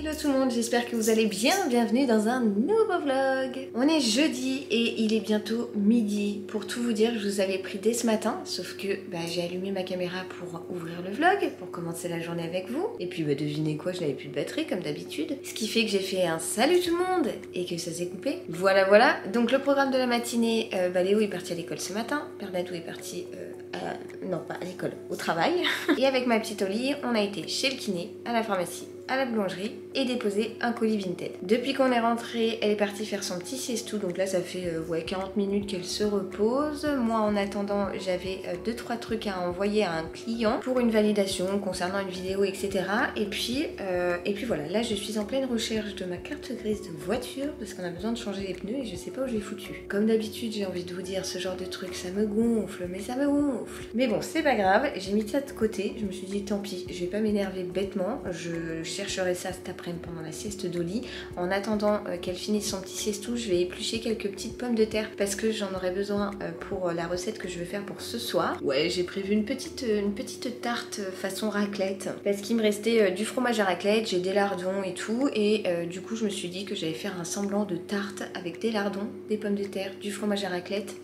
Hello tout le monde, j'espère que vous allez bien, bienvenue dans un nouveau vlog. On est jeudi et il est bientôt midi. Pour tout vous dire, je vous avais pris dès ce matin, sauf que j'ai allumé ma caméra pour ouvrir le vlog, pour commencer la journée avec vous. Et puis devinez quoi, je n'avais plus de batterie comme d'habitude. Ce qui fait que j'ai fait un salut tout le monde et que ça s'est coupé. Voilà. Donc le programme de la matinée, Léo est parti à l'école ce matin, Père Natou est parti non pas à l'école, au travail. Et avec ma petite Oli, on a été chez le kiné, à la pharmacie, à la boulangerie et déposer un colis Vinted. Depuis qu'on est rentré, elle est partie faire son petit siestou, donc là ça fait 40 minutes qu'elle se repose. Moi en attendant, j'avais 2-3 trucs à envoyer à un client pour une validation concernant une vidéo, etc. Et puis voilà, là je suis en pleine recherche de ma carte grise de voiture parce qu'on a besoin de changer les pneus et je sais pas où je l'ai foutu. Comme d'habitude, j'ai envie de vous dire ce genre de truc, ça me gonfle, mais ça me gonfle. Mais bon, c'est pas grave, j'ai mis ça de côté, je me suis dit tant pis, je vais pas m'énerver bêtement, je chercherai ça cet après-midi pendant la sieste d'Oli. En attendant qu'elle finisse son petit siestou, je vais éplucher quelques petites pommes de terre parce que j'en aurai besoin pour la recette que je vais faire pour ce soir. Ouais, j'ai prévu une petite tarte façon raclette parce qu'il me restait du fromage à raclette, j'ai des lardons et tout, et du coup je me suis dit que j'allais faire un semblant de tarte avec des lardons, des pommes de terre, du fromage à raclette.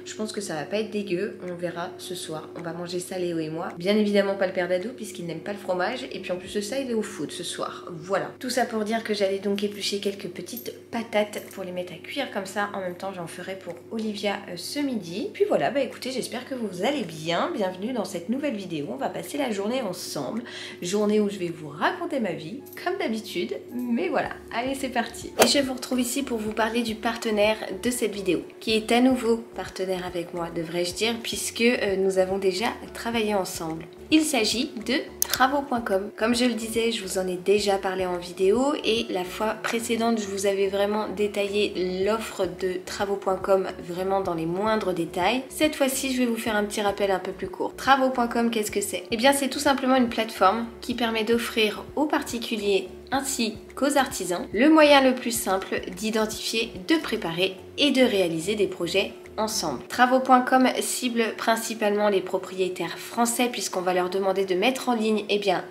Je pense que ça va pas être dégueu, on verra ce soir. On va manger ça Léo et moi. Bien évidemment pas le père d'Ado puisqu'il n'aime pas le fromage. Et puis en plus de ça, il est au foot ce soir. Voilà. Tout ça pour dire que j'allais donc éplucher quelques petites patates pour les mettre à cuire comme ça. En même temps, j'en ferai pour Olivia ce midi. Puis voilà, écoutez, j'espère que vous allez bien. Bienvenue dans cette nouvelle vidéo. On va passer la journée ensemble. Journée où je vais vous raconter ma vie, comme d'habitude. Mais voilà, allez c'est parti. Et je vous retrouve ici pour vous parler du partenaire de cette vidéo, qui est à nouveau partenaire avec moi, devrais-je dire, puisque nous avons déjà travaillé ensemble. Il s'agit de travaux.com. Comme je le disais, je vous en ai déjà parlé en vidéo et la fois précédente, je vous avais vraiment détaillé l'offre de travaux.com vraiment dans les moindres détails. Cette fois-ci, je vais vous faire un petit rappel un peu plus court. Travaux.com, qu'est-ce que c'est? Eh bien, c'est tout simplement une plateforme qui permet d'offrir aux particuliers ainsi qu'aux artisans le moyen le plus simple d'identifier, de préparer et de réaliser des projets ensemble. Travaux.com cible principalement les propriétaires français puisqu'on va leur demander de mettre en ligne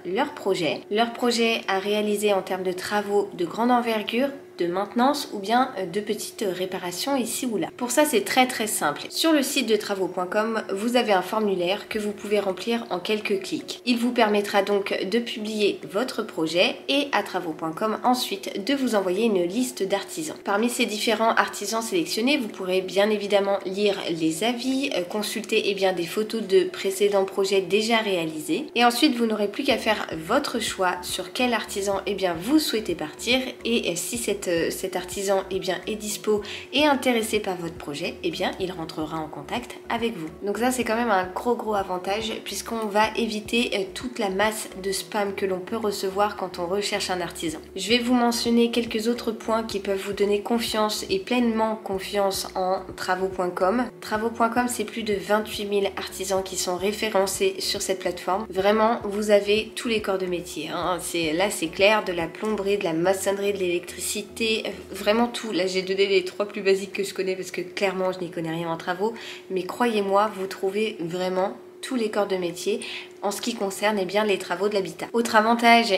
leurs projets à réaliser en termes de travaux de grande envergure, de maintenance ou bien de petites réparations ici ou là. Pour ça, c'est très simple. Sur le site de travaux.com, vous avez un formulaire que vous pouvez remplir en quelques clics. Il vous permettra donc de publier votre projet et à travaux.com ensuite de vous envoyer une liste d'artisans. Parmi ces différents artisans sélectionnés, vous pourrez bien évidemment lire les avis, consulter des photos de précédents projets déjà réalisés et ensuite vous n'aurez plus qu'à faire votre choix sur quel artisan vous souhaitez partir et si cet artisan est dispo et intéressé par votre projet, il rentrera en contact avec vous. Donc ça c'est quand même un gros avantage puisqu'on va éviter toute la masse de spam que l'on peut recevoir quand on recherche un artisan. Je vais vous mentionner quelques autres points qui peuvent vous donner confiance et pleinement confiance en travaux.com. Travaux.com, c'est plus de 28 000 artisans qui sont référencés sur cette plateforme. Vraiment, vous avez tous les corps de métier. Là c'est clair, de la plomberie, de la maçonnerie, de l'électricité, vraiment tout. Là j'ai donné les 3 plus basiques que je connais parce que clairement je n'y connais rien en travaux, mais croyez-moi, vous trouvez vraiment tous les corps de métier en ce qui concerne les travaux de l'habitat. Autre avantage,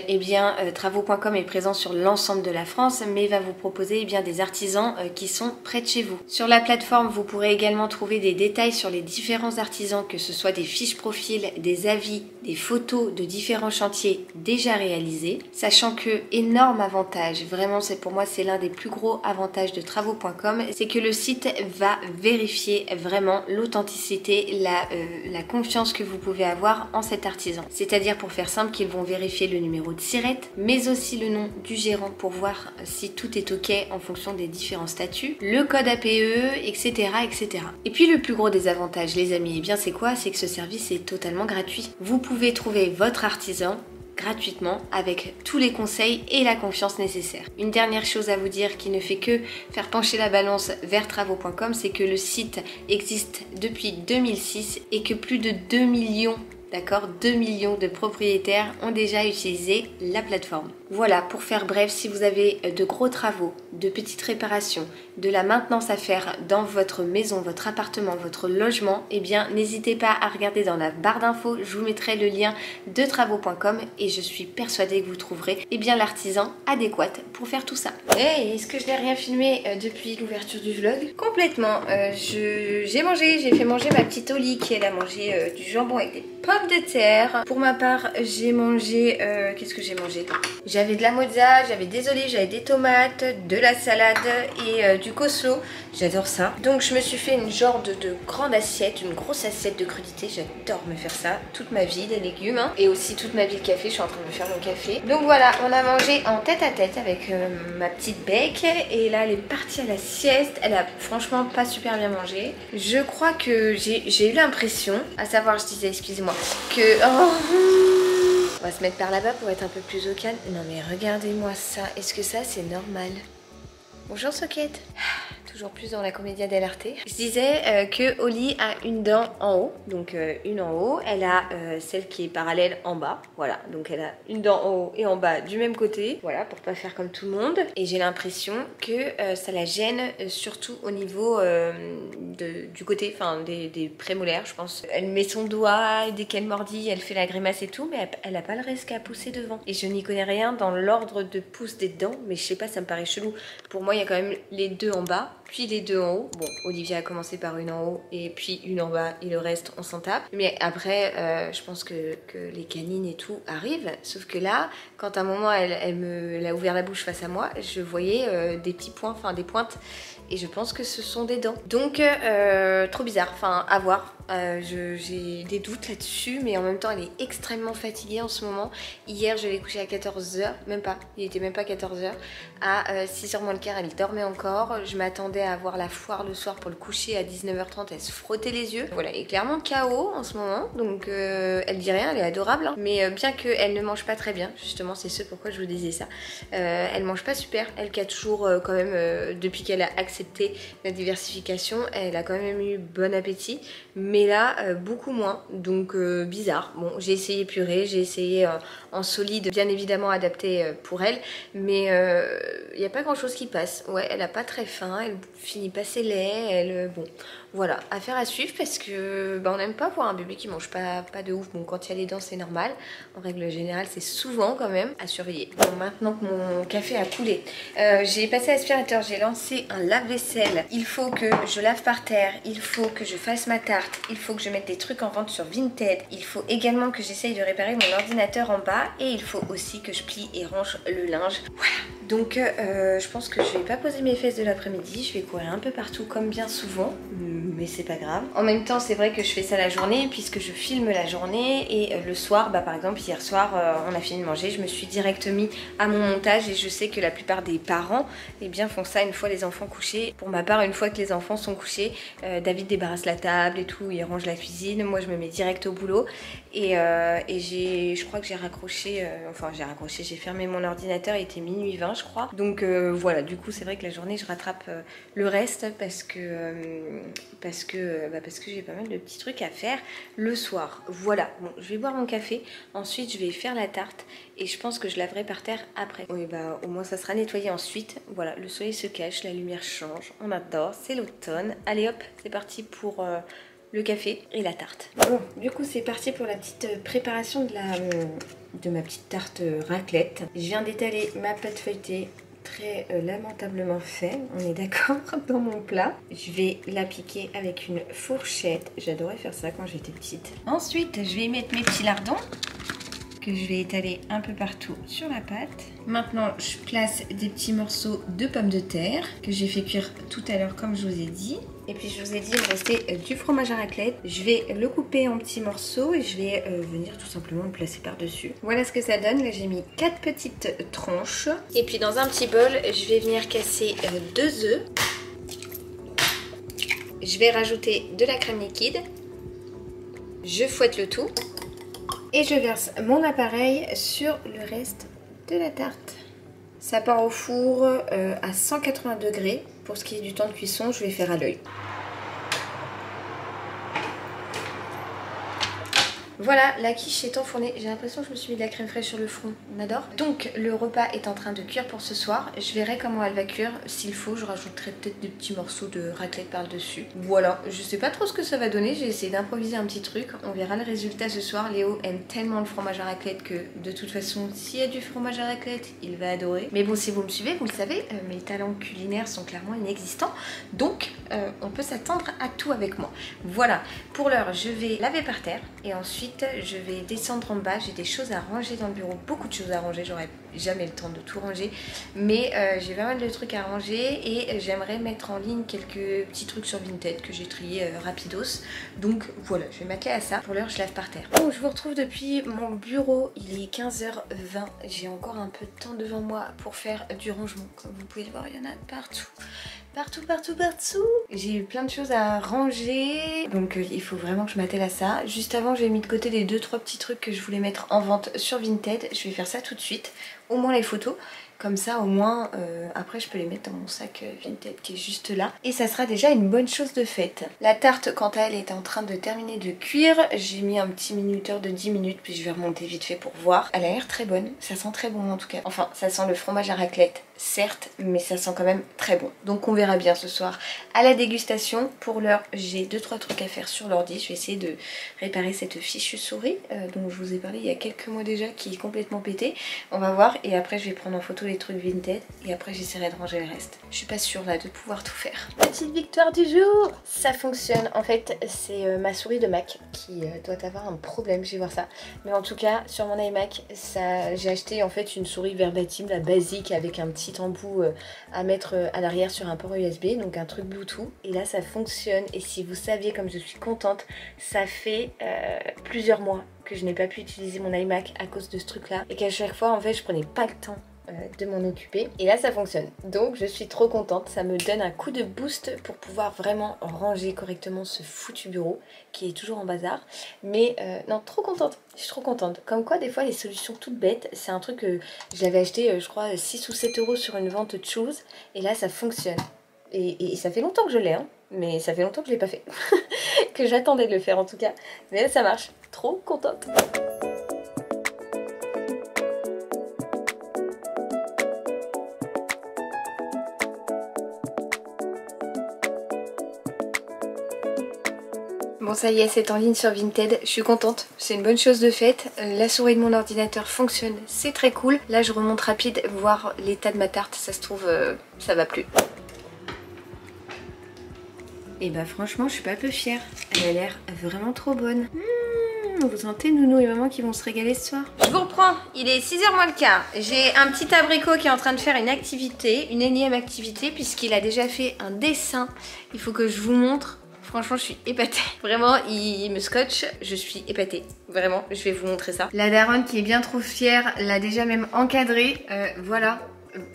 travaux.com est présent sur l'ensemble de la France, mais va vous proposer des artisans qui sont près de chez vous. Sur la plateforme, vous pourrez également trouver des détails sur les différents artisans, que ce soit des fiches profils, des avis, des photos de différents chantiers déjà réalisés, sachant que énorme avantage, vraiment pour moi c'est l'un des plus gros avantages de travaux.com, c'est que le site va vérifier vraiment l'authenticité, la confiance que vous pouvez avoir en cet artisan. C'est-à-dire, pour faire simple, qu'ils vont vérifier le numéro de SIRET, mais aussi le nom du gérant pour voir si tout est ok en fonction des différents statuts, le code APE, etc. Et puis le plus gros des avantages, les amis, c'est quoi? C'est que ce service est totalement gratuit. Vous pouvez trouver votre artisan gratuitement avec tous les conseils et la confiance nécessaire. Une dernière chose à vous dire qui ne fait que faire pencher la balance vers travaux.com, c'est que le site existe depuis 2006 et que plus de 2 millions d'accord? 2 millions de propriétaires ont déjà utilisé la plateforme. Voilà, pour faire bref, si vous avez de gros travaux, de petites réparations, de la maintenance à faire dans votre maison, votre appartement, votre logement, eh bien n'hésitez pas à regarder dans la barre d'infos, je vous mettrai le lien de travaux.com et je suis persuadée que vous trouverez l'artisan adéquat pour faire tout ça. Hey, est-ce que je n'ai rien filmé depuis l'ouverture du vlog? Complètement. J'ai fait manger ma petite Oli qui elle a mangé du jambon avec des pommes de terre. Pour ma part, j'ai mangé... qu'est-ce que j'ai mangé? J'avais de la mozza, j'avais des olives, j'avais des tomates, de la salade et du coleslaw. J'adore ça. Donc je me suis fait une genre de grande assiette, une grosse assiette de crudités. J'adore me faire ça toute ma vie, les légumes. Hein. Et aussi toute ma vie le café, je suis en train de me faire mon café. Donc voilà, on a mangé en tête à tête avec ma petite bec. Et là, elle est partie à la sieste. Elle a franchement pas super bien mangé. Je crois que j'ai eu l'impression, à savoir, je disais, excusez-moi, que... Oh, on va se mettre par là-bas pour être un peu plus au calme. Non mais regardez-moi ça. Est-ce que ça c'est normal? Bonjour Socket. Toujours plus dans la comédia dell'arte. Je disais que Oli a une dent en haut, donc une en haut. Elle a celle qui est parallèle en bas, voilà. Donc elle a une dent en haut et en bas du même côté, voilà, pour pas faire comme tout le monde. Et j'ai l'impression que ça la gêne surtout au niveau du côté, enfin des prémolaires, je pense. Elle met son doigt et dès qu'elle mordit, elle fait la grimace et tout, mais elle a pas le reste qu'à pousser devant. Et je n'y connais rien dans l'ordre de pouce des dents, mais je sais pas, ça me paraît chelou. Pour moi, il y a quand même les deux en bas, puis les deux en haut. Bon, Olivia a commencé par une en haut et puis une en bas et le reste on s'en tape. Mais après, je pense que les canines et tout arrivent. Sauf que là, quand à un moment elle a ouvert la bouche face à moi, je voyais des petits points, enfin des pointes. Et je pense que ce sont des dents. Donc, trop bizarre, enfin à voir. J'ai des doutes là-dessus, mais en même temps elle est extrêmement fatiguée en ce moment. Hier je l'ai couchée à 14h, même pas, il était même pas 14h. À 6h moins le quart elle dormait encore. Je m'attendais à avoir la foire le soir pour le coucher à 19h30, elle se frottait les yeux. Voilà, elle est clairement KO en ce moment, donc elle dit rien, elle est adorable. Hein. Mais bien qu'elle ne mange pas très bien, justement c'est ce pourquoi je vous disais ça. Elle mange pas super, elle qui a toujours quand même, depuis qu'elle a accepté la diversification, elle a quand même eu bon appétit. Mais là, beaucoup moins, donc bizarre. Bon, j'ai essayé purée, j'ai essayé en solide, bien évidemment adapté pour elle, mais il n'y a pas grand chose qui passe. Ouais, elle a pas très faim, elle finit pas ses laits, bon, voilà, affaire à suivre parce que on n'aime pas voir un bébé qui mange pas de ouf. Bon, quand il y a les dents, c'est normal. En règle générale, c'est souvent quand même à surveiller. Bon, maintenant que mon café a coulé, j'ai passé l'aspirateur, j'ai lancé un lave-vaisselle. Il faut que je lave par terre, il faut que je fasse ma tarte. Il faut que je mette des trucs en vente sur Vinted. Il faut également que j'essaye de réparer mon ordinateur en bas. Et il faut aussi que je plie et range le linge. Voilà. Donc je pense que je vais pas poser mes fesses de l'après-midi. Je vais courir un peu partout comme bien souvent. Mais c'est pas grave. En même temps c'est vrai que je fais ça la journée puisque je filme la journée. Et le soir, par exemple hier soir on a fini de manger. Je me suis direct mis à mon montage. Et je sais que la plupart des parents font ça une fois les enfants couchés. Pour ma part, une fois que les enfants sont couchés, David débarrasse la table et tout. Il range la cuisine, moi je me mets direct au boulot et je crois que j'ai raccroché, j'ai fermé mon ordinateur, il était minuit 20 je crois. Donc voilà, du coup c'est vrai que la journée je rattrape le reste parce que j'ai pas mal de petits trucs à faire le soir. Voilà, bon je vais boire mon café, ensuite je vais faire la tarte et je pense que je laverai par terre après. Oui au moins ça sera nettoyé ensuite. Voilà, le soleil se cache, la lumière change, on adore, c'est l'automne. Allez hop, c'est parti pour le café et la tarte. Bon, du coup c'est parti pour la petite préparation de ma petite tarte raclette. Je viens d'étaler ma pâte feuilletée, très lamentablement fait, on est d'accord, dans mon plat. Je vais l'appliquer avec une fourchette, j'adorais faire ça quand j'étais petite. Ensuite je vais y mettre mes petits lardons que je vais étaler un peu partout sur la pâte. Maintenant, je place des petits morceaux de pommes de terre que j'ai fait cuire tout à l'heure comme je vous ai dit. Et puis je vous ai dit, il me restait du fromage à raclette. Je vais le couper en petits morceaux et je vais venir tout simplement le placer par-dessus. Voilà ce que ça donne. Là, j'ai mis 4 petites tranches. Et puis dans un petit bol, je vais venir casser 2 œufs. Je vais rajouter de la crème liquide. Je fouette le tout. Et je verse mon appareil sur le reste de la tarte. Ça part au four à 180 degrés. Pour ce qui est du temps de cuisson, je vais faire à l'œil. Voilà, la quiche est enfournée. J'ai l'impression que je me suis mis de la crème fraîche sur le front. On adore. Donc le repas est en train de cuire pour ce soir. Je verrai comment elle va cuire. S'il faut, je rajouterai peut-être des petits morceaux de raclette par-dessus. Voilà, je sais pas trop ce que ça va donner. J'ai essayé d'improviser un petit truc. On verra le résultat ce soir. Léo aime tellement le fromage à raclette que de toute façon, s'il y a du fromage à raclette, il va adorer. Mais bon, si vous me suivez, vous le savez, mes talents culinaires sont clairement inexistants. Donc on peut s'attendre à tout avec moi. Voilà, pour l'heure, je vais laver par terre et ensuite je vais descendre en bas. J'ai des choses à ranger dans le bureau, beaucoup de choses à ranger. J'aurais jamais le temps de tout ranger, mais j'ai pas mal de trucs à ranger et j'aimerais mettre en ligne quelques petits trucs sur Vinted que j'ai triés rapidos. Donc voilà, je vais m'atteler à ça. Pour l'heure, je lave par terre. Bon, je vous retrouve depuis mon bureau. Il est 15h20. J'ai encore un peu de temps devant moi pour faire du rangement. Comme vous pouvez le voir, il y en a partout. Partout. J'ai eu plein de choses à ranger, donc il faut vraiment que je m'attelle à ça. Juste avant, j'ai mis de côté les 2-3 petits trucs que je voulais mettre en vente sur Vinted. Je vais faire ça tout de suite, au moins les photos. Comme ça, au moins, après, je peux les mettre dans mon sac Vinted qui est juste là. Et ça sera déjà une bonne chose de faite. La tarte, quant à elle, est en train de terminer de cuire. J'ai mis un petit minuteur de 10 minutes, puis je vais remonter vite fait pour voir. Elle a l'air très bonne. Ça sent très bon en tout cas. Enfin, ça sent le fromage à raclette, certes, mais ça sent quand même très bon. Donc on verra bien ce soir à la dégustation. Pour l'heure, j'ai 2-3 trucs à faire sur l'ordi. Je vais essayer de réparer cette fichue souris dont je vous ai parlé il y a quelques mois déjà, qui est complètement pétée. On va voir et après je vais prendre en photo les trucs Vinted et après j'essaierai de ranger le reste. Je suis pas sûre là de pouvoir tout faire. Petite victoire du jour, ça fonctionne. En fait c'est ma souris de Mac qui doit avoir un problème, je vais voir ça. Mais en tout cas sur mon iMac, j'ai acheté en fait une souris verbatim, la basique, avec un petit embout à mettre à l'arrière sur un port USB, donc un truc Bluetooth. Et là ça fonctionne et si vous saviez comme je suis contente, ça fait plusieurs mois que je n'ai pas pu utiliser mon iMac à cause de ce truc là et qu'à chaque fois en fait je prenais pas le temps de m'en occuper et là ça fonctionne, donc je suis trop contente. Ça me donne un coup de boost pour pouvoir vraiment ranger correctement ce foutu bureau qui est toujours en bazar, mais non, trop contente, je suis trop contente. Comme quoi des fois les solutions toutes bêtes, c'est un truc que je l'avais acheté je crois 6 ou 7 euros sur une vente de choses et là ça fonctionne et ça fait longtemps que je l'ai mais ça fait longtemps que je l'ai pas fait que j'attendais de le faire en tout cas, mais là ça marche, trop contente. Bon ça y est, c'est en ligne sur Vinted, je suis contente, c'est une bonne chose de faite. La souris de mon ordinateur fonctionne, c'est très cool. Là je remonte rapide voir l'état de ma tarte, ça se trouve ça va plus. Et bah franchement je suis pas peu fière, elle a l'air vraiment trop bonne. Vous sentez Nounou et maman qui vont se régaler ce soir. Je vous reprends, il est 6h moins le quart. J'ai un petit abricot qui est en train de faire une activité, une énième activité, puisqu'il a déjà fait un dessin. Il faut que je vous montre. Franchement, je suis épatée. Vraiment, il me scotche. Je suis épatée. Vraiment, je vais vous montrer ça. La daronne qui est bien trop fière l'a déjà même encadré. Voilà.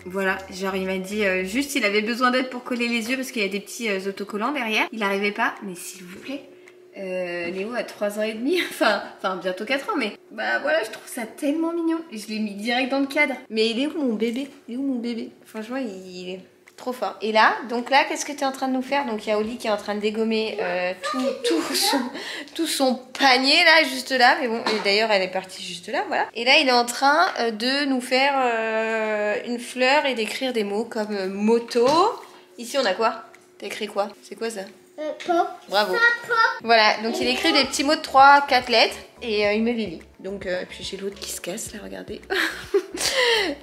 Voilà, genre il m'a dit juste il avait besoin d'aide pour coller les yeux parce qu'il y a des petits autocollants derrière. Il n'arrivait pas, mais s'il vous plaît. Léo a 3 ans et demi, enfin bientôt 4 ans, mais bah voilà, je trouve ça tellement mignon. Je l'ai mis direct dans le cadre. Mais il est où mon bébé? Il est où mon bébé? Franchement, il est trop fort. Et là, donc là, qu'est-ce que tu es en train de nous faire? Donc il y a Oli qui est en train de dégommer tout son panier là, juste là. Mais bon, et d'ailleurs elle est partie juste là, voilà. Et là il est en train de nous faire une fleur et d'écrire des mots comme moto. Ici on a quoi? T'as écrit quoi? C'est quoi ça? Bravo. Voilà, donc il écrit des petits mots de 3-4 lettres et il me les lit. Donc, puis j'ai l'autre qui se casse là, regardez.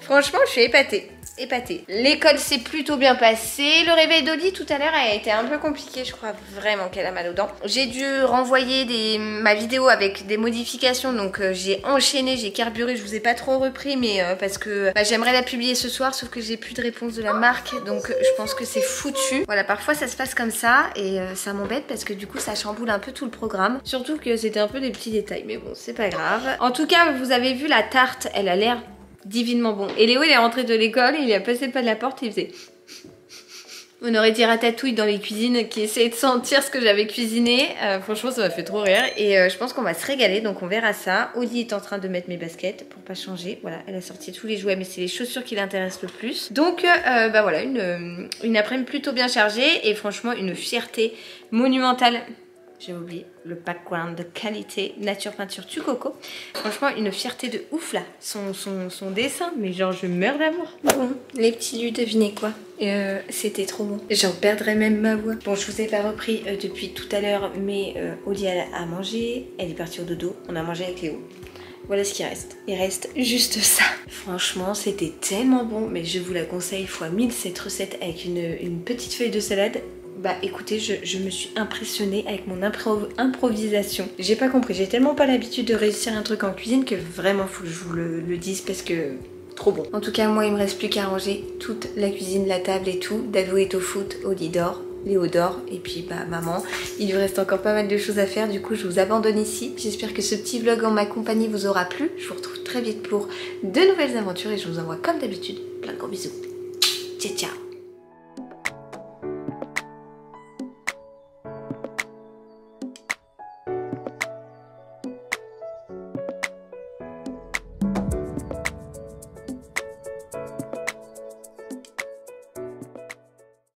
Franchement, je suis épatée. L'école s'est plutôt bien passée. Le réveil d'Oli tout à l'heure a été un peu compliqué. Je crois vraiment qu'elle a mal aux dents. J'ai dû renvoyer ma vidéo avec des modifications. Donc j'ai enchaîné, j'ai carburé. Je vous ai pas trop repris, mais parce que j'aimerais la publier ce soir. Sauf que j'ai plus de réponse de la marque. Donc je pense que c'est foutu. Voilà, parfois ça se passe comme ça. Et ça m'embête parce que du coup ça chamboule un peu tout le programme. Surtout que c'était un peu des petits détails. Mais bon, c'est pas grave. En tout cas, vous avez vu la tarte. Elle a l'air divinement bon. Et Léo il est rentré de l'école, il a passé le pas de la porte et il faisait... On aurait dit Ratatouille dans les cuisines qui essayait de sentir ce que j'avais cuisiné. Franchement ça m'a fait trop rire. Et je pense qu'on va se régaler, donc on verra ça. Oli est en train de mettre mes baskets pour pas changer. Voilà, elle a sorti tous les jouets mais c'est les chaussures qui l'intéressent le plus. Donc bah voilà, une après-midi plutôt bien chargée. Et franchement une fierté monumentale j'ai oublié, le background de qualité Nature Peinture Tu Coco. Franchement, une fierté de ouf là, son dessin, mais genre je meurs d'amour. Bon, les petits lui devinez quoi. C'était trop bon. J'en perdrais même ma voix. Bon, je vous ai pas repris depuis tout à l'heure, mais Oli a mangé, elle est partie au dodo, on a mangé avec Léo. Voilà ce qui reste. Il reste juste ça. Franchement, c'était tellement bon, mais je vous la conseille fois 1000 cette recette avec une petite feuille de salade. Bah écoutez, je me suis impressionnée avec mon improvisation. J'ai pas compris, j'ai tellement pas l'habitude de réussir un truc en cuisine que vraiment faut que je vous le dise parce que trop bon. En tout cas, moi il me reste plus qu'à ranger toute la cuisine, la table et tout. Dado est au foot, Oli dort, Léo dort et puis bah maman. Il lui reste encore pas mal de choses à faire, du coup je vous abandonne ici. J'espère que ce petit vlog en ma compagnie vous aura plu. Je vous retrouve très vite pour de nouvelles aventures et je vous envoie comme d'habitude plein de gros bisous. Ciao ciao.